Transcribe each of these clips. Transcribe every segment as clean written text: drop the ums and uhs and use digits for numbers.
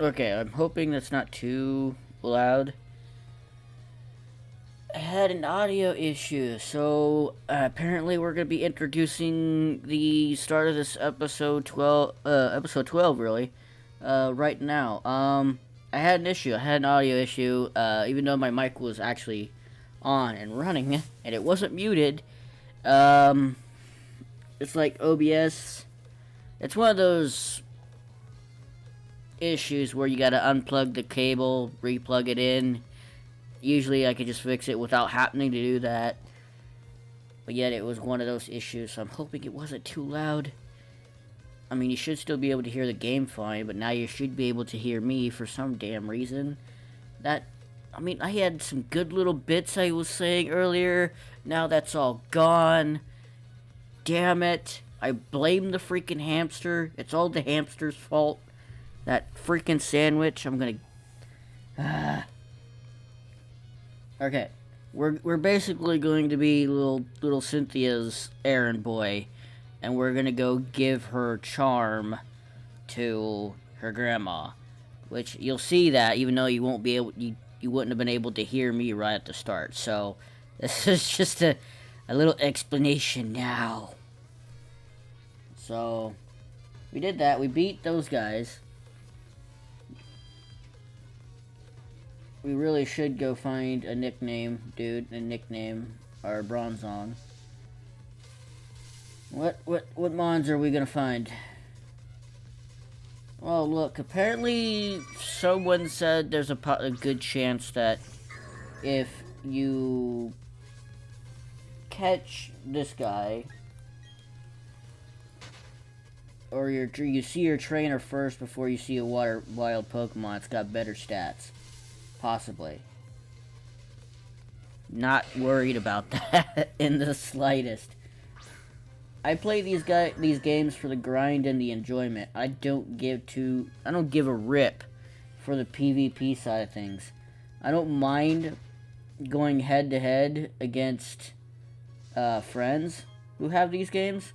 Okay, I'm hoping that's not too loud. I had an audio issue, so apparently we're gonna be introducing the start of this episode 12, really, right now. I had an issue. I had an audio issue, even though my mic was actually on and running, and it wasn't muted. Um, it's like OBS. It's one of those issues where you gotta unplug the cable, replug it in. Usually I could just fix it without happening to do that. But yet it was one of those issues, so I'm hoping it wasn't too loud. I mean, you should still be able to hear the game fine, but now you should be able to hear me for some damn reason. I had some good little bits I was saying earlier. Now that's all gone. Damn it. I blame the freaking hamster. It's all the hamster's fault. That freaking sandwich. I'm gonna... Okay, we're basically going to be little Cynthia's errand boy, and we're gonna go give her charm to her grandma, which you'll see that even though you wouldn't have been able to hear me right at the start. So this is just a little explanation now. So we did that. We beat those guys. We really should go find a nickname, dude. A nickname our bronze on. What mons are we gonna find? Well, look. Apparently, someone said there's a good chance that if you catch this guy, or you see your trainer first before you see a wild Pokemon, it's got better stats. Possibly. Not worried about that in the slightest. I play these games for the grind and the enjoyment. I don't give a rip for the PvP side of things. I don't mind going head to head against friends who have these games,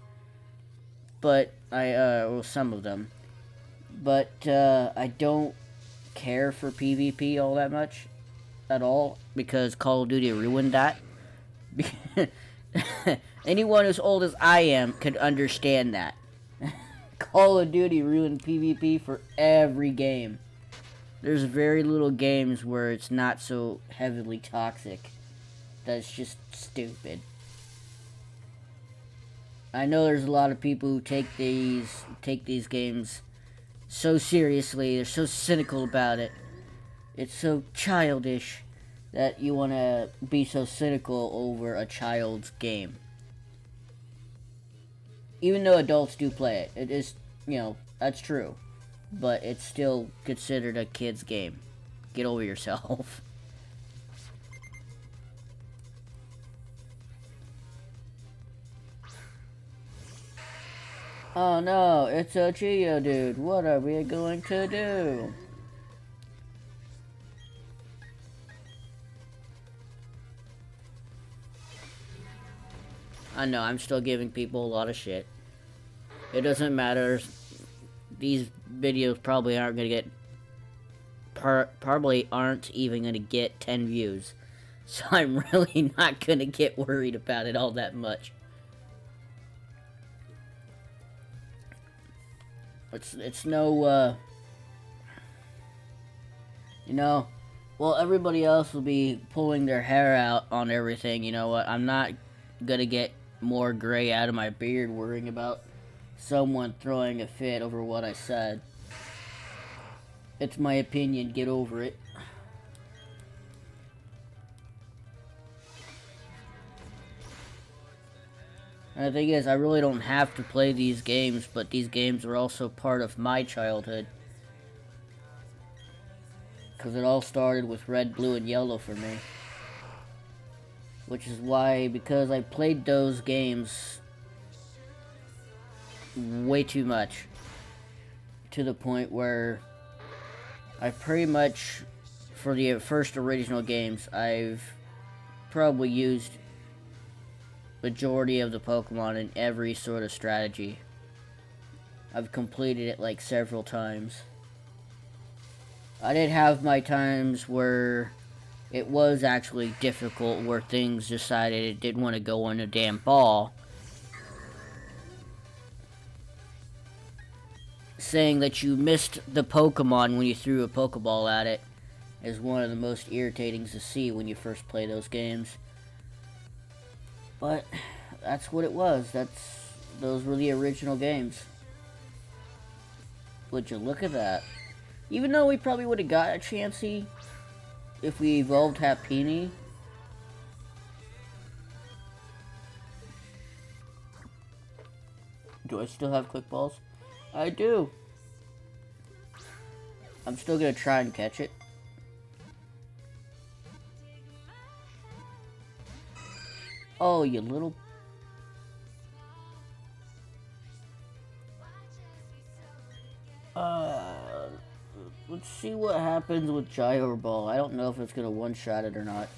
but some of them. But I don't care for PvP all that much at all, because Call of Duty ruined that. Anyone as old as I am could understand that. Call of Duty ruined PvP for every game. There's very little games where it's not so heavily toxic. That's just stupid. I know there's a lot of people who take these games so seriously. They're so cynical about it. It's so childish that you want to be so cynical over a child's game. Even though adults do play it. It is, that's true. But it's still considered a kid's game. Get over yourself. Oh no, it's a Geodude. What are we going to do? I know, I'm still giving people a lot of shit. It doesn't matter. These videos probably aren't gonna get... probably aren't even gonna get 10 views. So I'm really not gonna get worried about it all that much. It's no, well, everybody else will be pulling their hair out on everything. You know what? I'm not gonna get more gray out of my beard worrying about someone throwing a fit over what I said. It's my opinion. Get over it. And the thing is, I really don't have to play these games, but these games are also part of my childhood. Because it all started with red, blue, and yellow for me. Which is why, because I played those games way too much. To the point where I pretty much, for the first original games, I've probably used majority of the Pokemon in every sort of strategy. I've completed it like several times. I did have my times where it was actually difficult, where things decided it didn't want to go in a damn ball. Saying that you missed the Pokemon when you threw a Pokeball at it is one of the most irritating to see when you first play those games. But that's what it was. Those were the original games. Would you look at that? Even though we probably would have got a Chansey if we evolved Happiny. Do I still have Quick Balls? I do. I'm still gonna try and catch it. Oh, you little... Let's see what happens with Gyro Ball. I don't know if it's gonna one-shot it or not.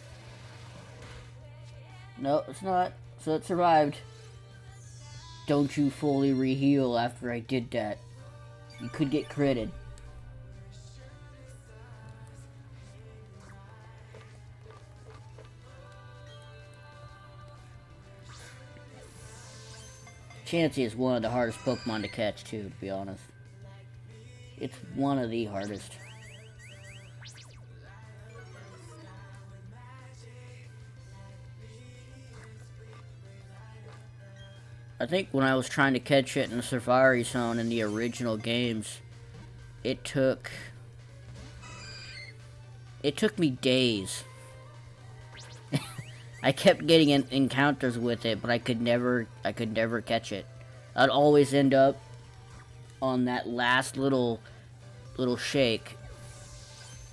No, it's not. So it survived. Don't you fully re-heal after I did that. You could get critted. Chansey is one of the hardest Pokemon to catch too, to be honest. It's one of the hardest. I think when I was trying to catch it in the Safari Zone in the original games, it took me days. I kept getting encounters with it, but I could never catch it. I'd always end up on that last little shake,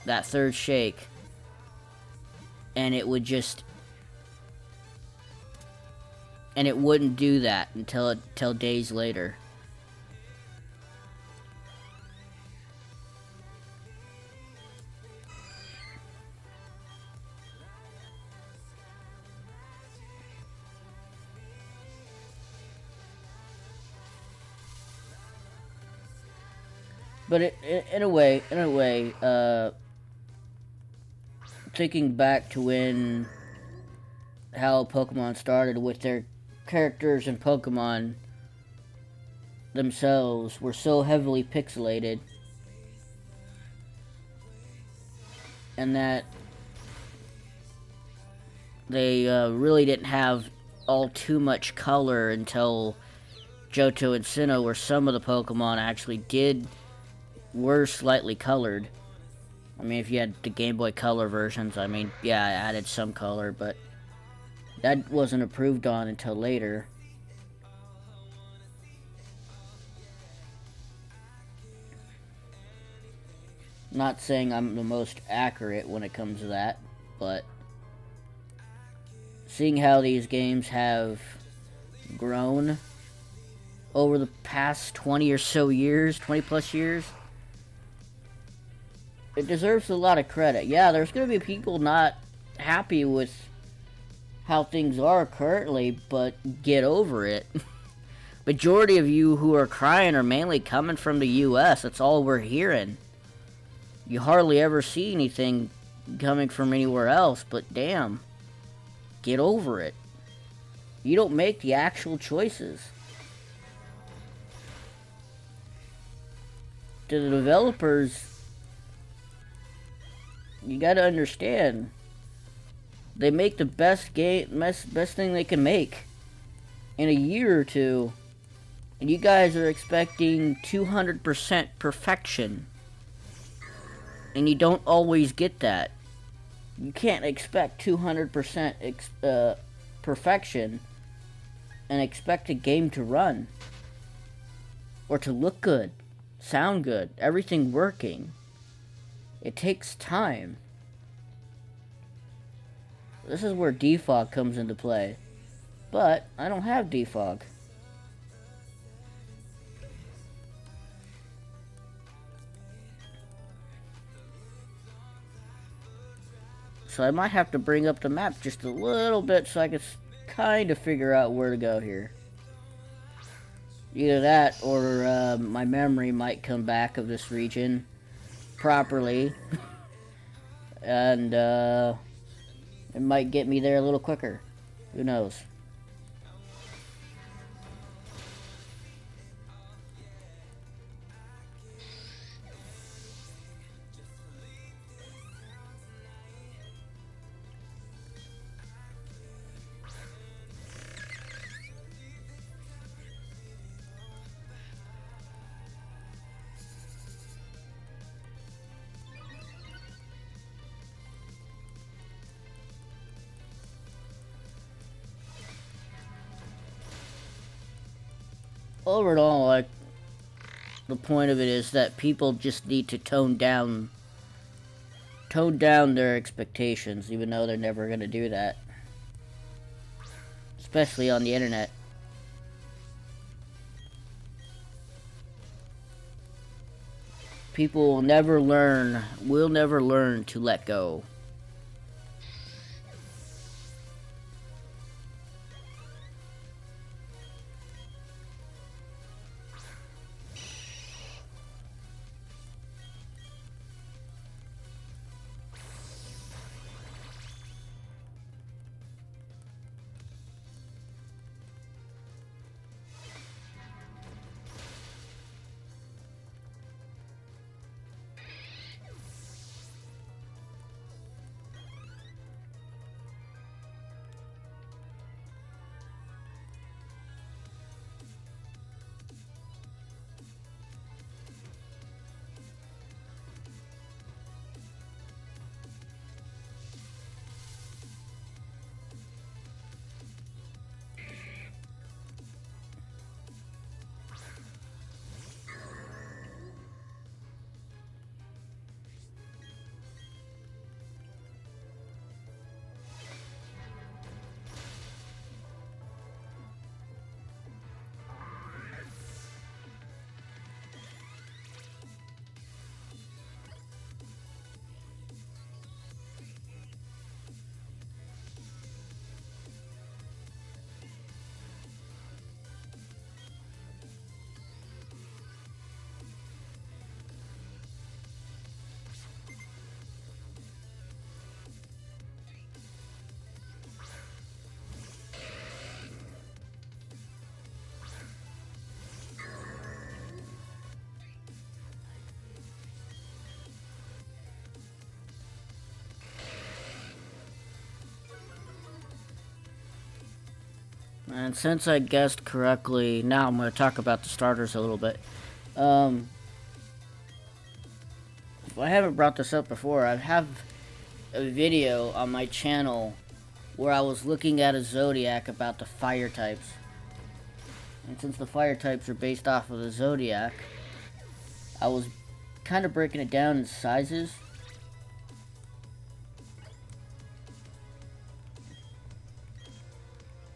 that third shake, and it would just... And it wouldn't do that until days later. But in a way, thinking back to how Pokemon started with their characters and Pokemon themselves were so heavily pixelated, and that they really didn't have all too much color until Johto and Sinnoh, where some of the Pokemon actually were slightly colored. I mean, if you had the Game Boy Color versions, I mean, yeah, I added some color, but that wasn't approved on until later. Not saying I'm the most accurate when it comes to that, but seeing how these games have grown over the past 20 or so years, 20 plus years, it deserves a lot of credit. Yeah, there's going to be people not happy with how things are currently, but get over it. Majority of you who are crying are mainly coming from the US. That's all we're hearing. You hardly ever see anything coming from anywhere else, but damn, get over it. You don't make the actual choices. To the developers, you gotta understand, they make the best thing they can make in a year or two, and you guys are expecting 200% perfection, and you don't always get that. You can't expect 200% perfection and expect a game to run or to look good, sound good, everything working. It takes time. This is where defog comes into play. But I don't have defog. So I might have to bring up the map just a little bit so I can kind of figure out where to go here. Either that or my memory might come back of this region. properly. And, it might get me there a little quicker. Who knows? Overall, like, the point of it is that people just need to tone down their expectations, even though they're never going to do that. Especially on the internet. People will never learn to let go. And since I guessed correctly, now I'm going to talk about the starters a little bit. If I haven't brought this up before, I have a video on my channel where I was looking at a zodiac about the fire types. And since the fire types are based off of the zodiac, I was kind of breaking it down in sizes.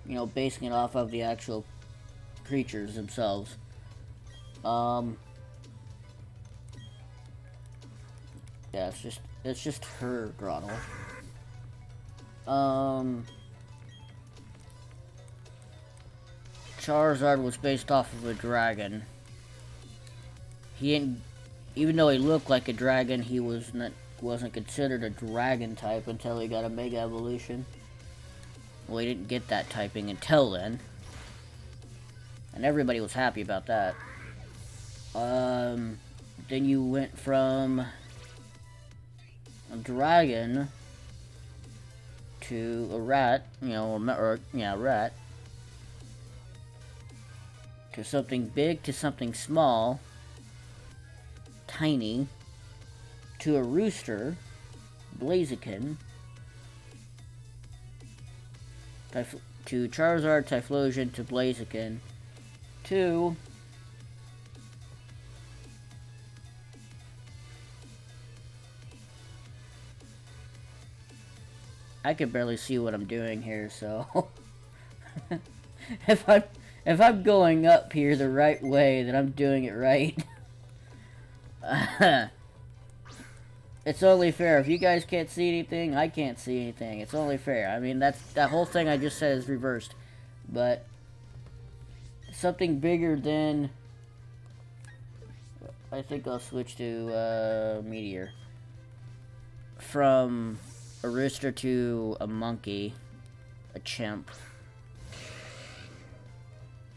You know, basing it off of the actual creatures themselves. Yeah, it's just her grotto. Charizard was based off of a dragon. He didn't, even though he looked like a dragon, he wasn't considered a dragon type until he got a Mega Evolution. Well, he didn't get that typing until then. And everybody was happy about that. Then you went from a dragon to a rat, you know, rat, to something big, to something small, tiny, to a rooster, Blaziken, to Charizard, Typhlosion, to Blaziken, to I can barely see what I'm doing here, so if I'm going up here the right way, then I'm doing it right. It's only fair. If you guys can't see anything, I can't see anything. It's only fair. I mean, that whole thing I just said is reversed. But something bigger than I think I'll switch to meteor. From a rooster to a monkey, a chimp,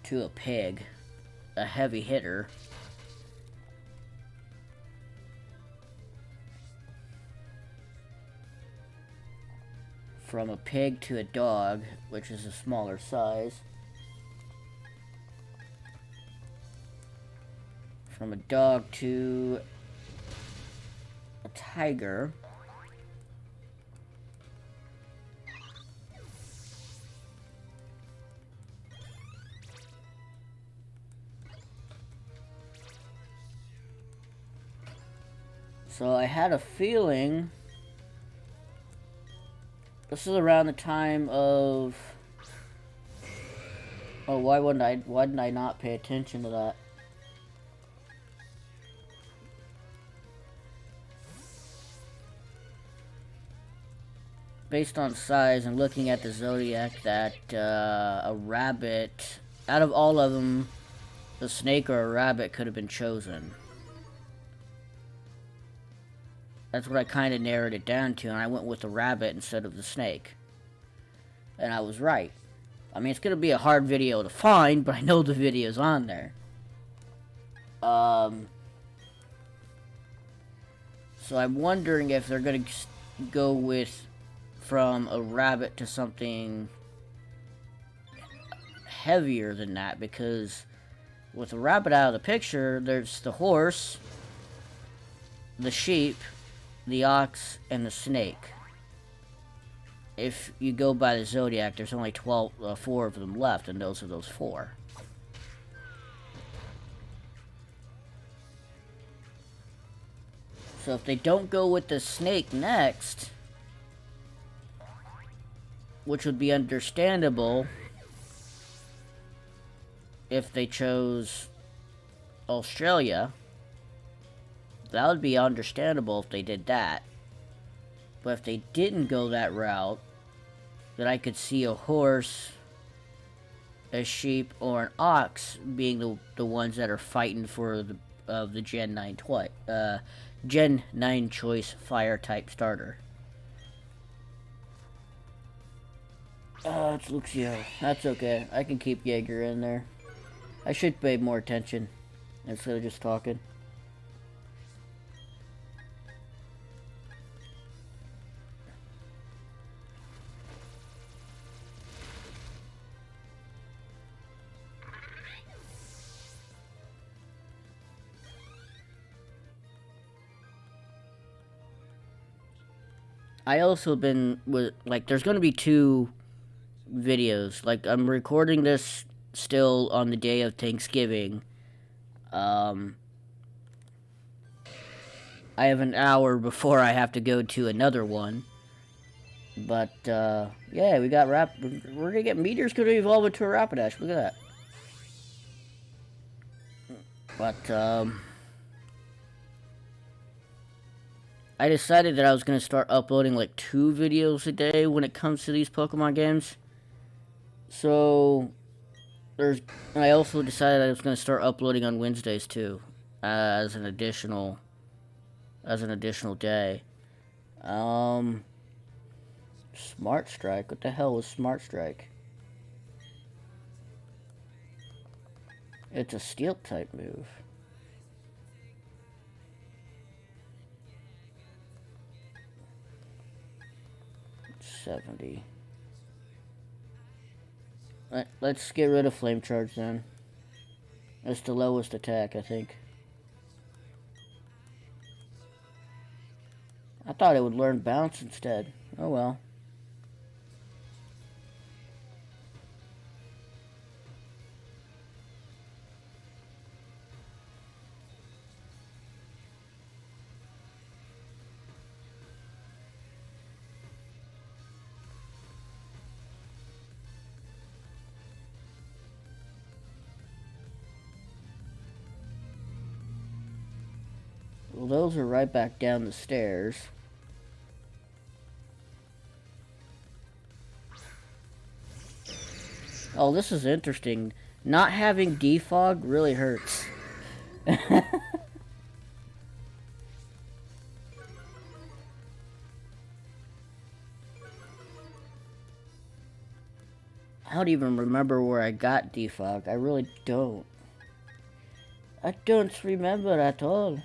to a pig, a heavy hitter, from a pig to a dog, which is a smaller size, from a dog to a tiger, so I had a feeling this is around the time of... Oh, why didn't I not pay attention to that? Based on size and looking at the zodiac, that a rabbit, out of all of them, the snake or a rabbit could have been chosen. That's what I kind of narrowed it down to, and I went with the rabbit instead of the snake. And I was right. I mean, it's going to be a hard video to find, but I know the video's on there. So I'm wondering if they're going to go with from a rabbit to something heavier than that, because with the rabbit out of the picture, there's the horse, the sheep, the ox, and the snake. If you go by the zodiac, there's only 4 of them left, and those are those 4. So if they don't go with the snake next, which would be understandable if they chose Australia, that would be understandable if they did that. But if they didn't go that route, then I could see a horse, a sheep, or an ox being the ones that are fighting for the Gen 9 choice fire type starter. It's Luxio. That's okay. I can keep Jaeger in there. I should pay more attention instead of just talking. I also been with, like, there's gonna be 2 videos. Like, I'm recording this still on the day of Thanksgiving. I have an hour before I have to go to another one. But, yeah, we got we're gonna get meteors gonna evolve into a Rapidash. Look at that. But, I decided that I was gonna start uploading like 2 videos a day when it comes to these Pokemon games. So, I also decided I was going to start uploading on Wednesdays too, as an additional day. Smart Strike. What the hell was Smart Strike? It's a Steel type move. It's 70. Let's get rid of Flame Charge then. It's the lowest attack, I think. I thought it would learn Bounce instead. Oh well. Well, those are right back down the stairs. Oh, this is interesting. Not having defog really hurts. I don't even remember where I got defog. I really don't. I don't remember at all.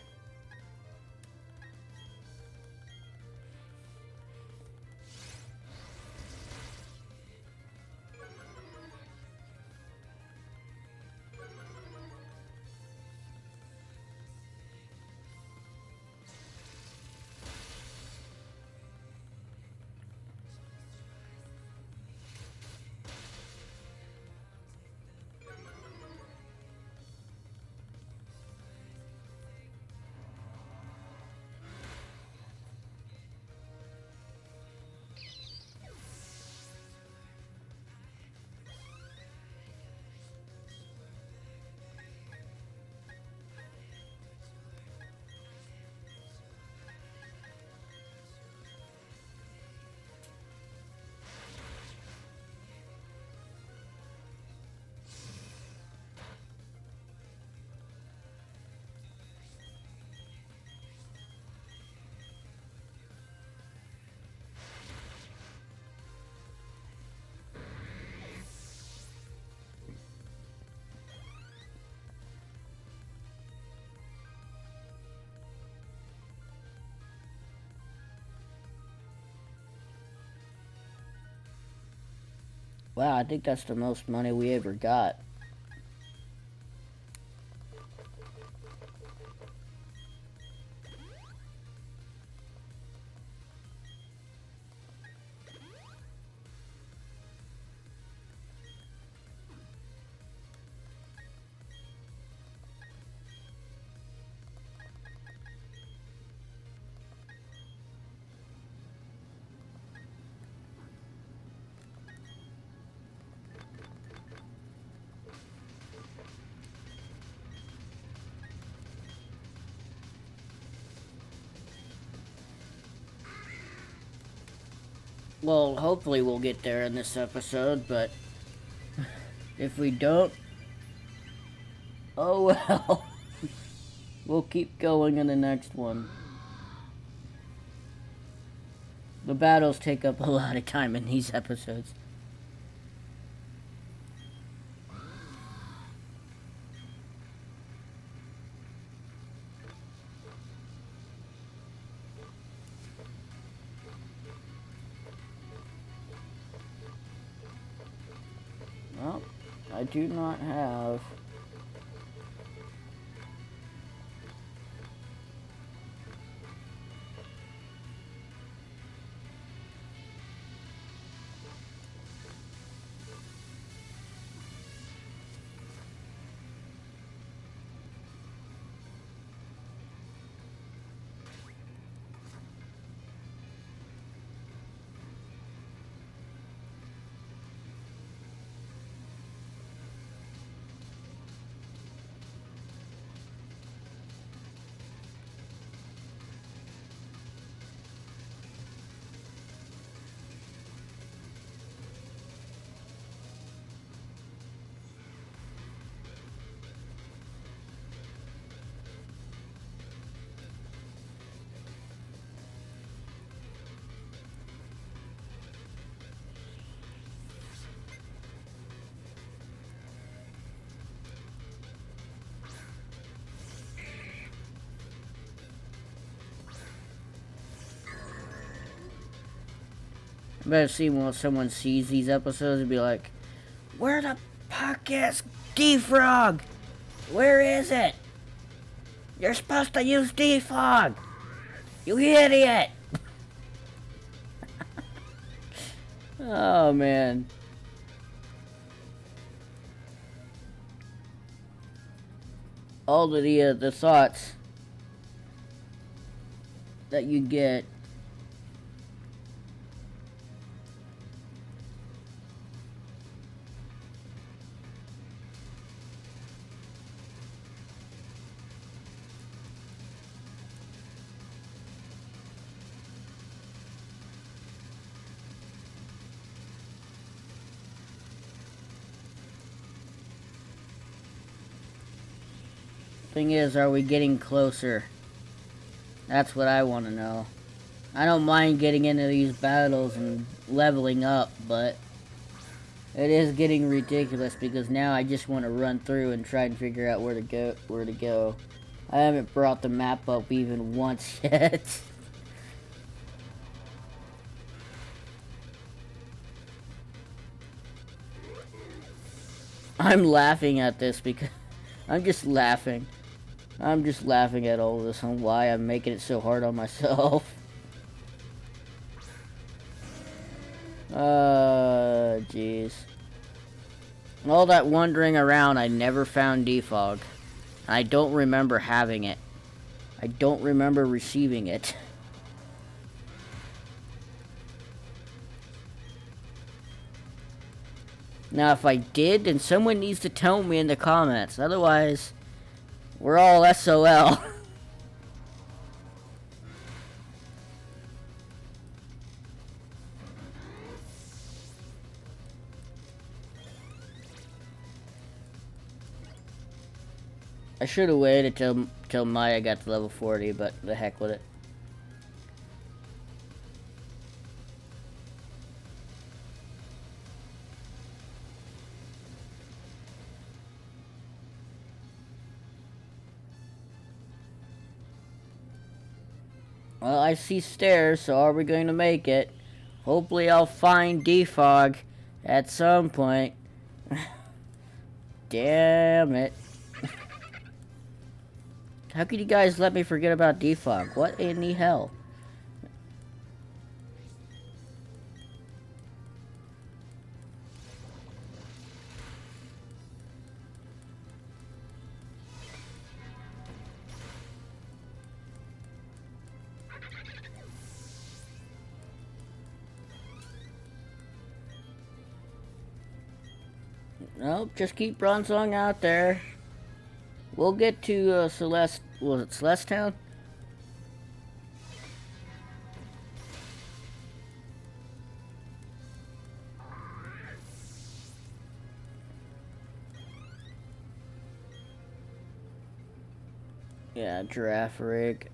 Wow, I think that's the most money we ever got. Well, hopefully we'll get there in this episode, but if we don't, oh well. We'll keep going in the next one. The battles take up a lot of time in these episodes. Well, I do not have... I better see when someone sees these episodes and be like, where the fuck is defrog? Where is it? You're supposed to use defog! You idiot! Oh man. All the thoughts that you get. Thing is, are we getting closer? That's what I want to know. I don't mind getting into these battles and leveling up, but It is getting ridiculous because now I just want to run through and try and figure out where to go. I haven't brought the map up even once yet. I'm laughing at this because I'm just laughing. I'm just laughing at all this and why I'm making it so hard on myself. Jeez. All that wandering around, I never found defog. I don't remember having it. I don't remember receiving it. Now, if I did, then someone needs to tell me in the comments. Otherwise, we're all SOL. I should have waited till Maya got to level 40, but the heck with it. Well, I see stairs, so are we going to make it? Hopefully I'll find defog at some point. Damn it. How could you guys let me forget about defog? What in the hell? Nope, just keep Bronzong out there. We'll get to Celeste. Was it Celeste Town? Yeah, giraffe rig.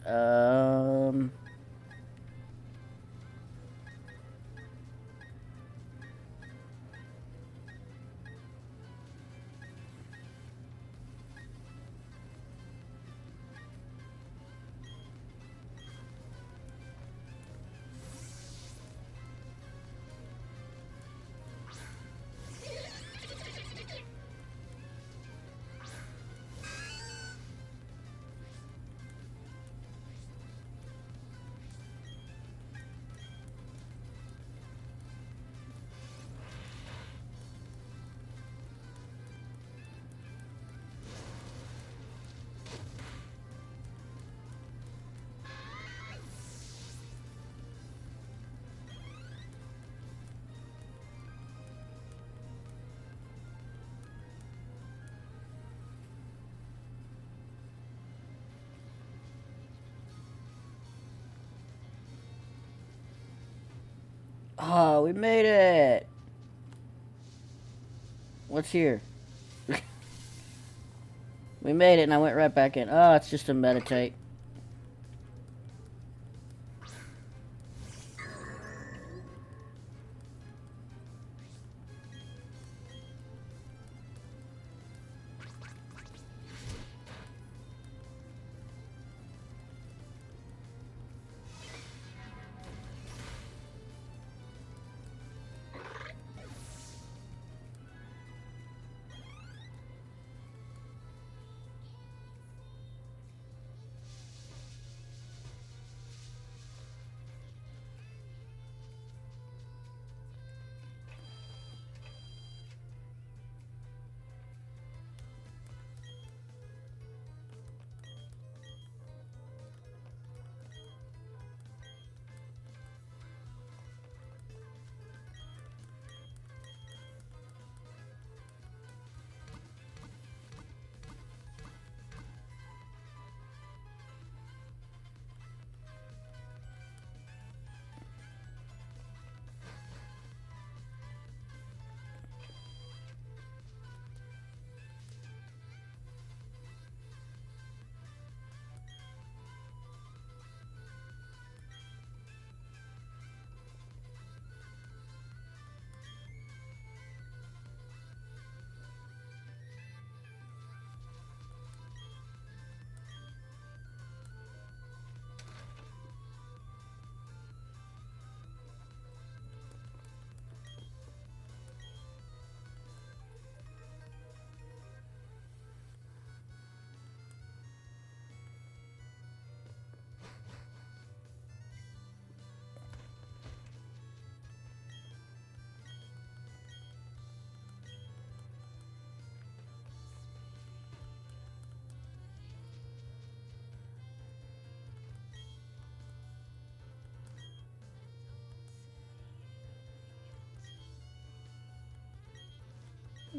Oh, we made it! What's here? We made it and I went right back in. Oh, it's just to meditate.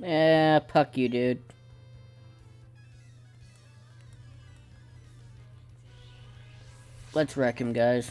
Puck you, dude. Let's wreck him, guys.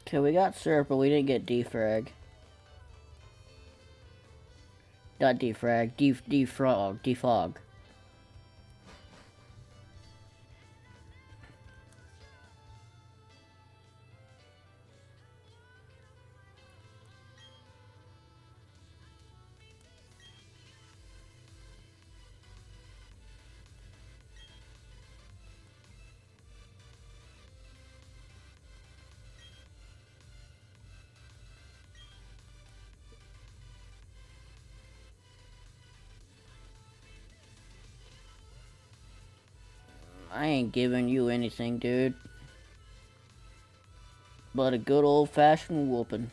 Okay, we got syrup, but we didn't get defrag. Not defrag, defog. I ain't giving you anything, dude. But a good old-fashioned whooping.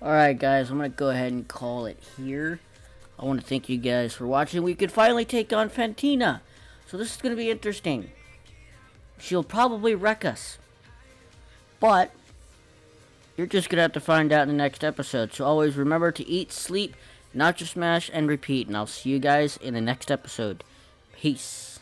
Alright, guys, I'm going to go ahead and call it here. I want to thank you guys for watching. We could finally take on Fantina. So this is going to be interesting. She'll probably wreck us. But you're just going to have to find out in the next episode. So always remember to eat, sleep, not just smash, and repeat. And I'll see you guys in the next episode. Peace.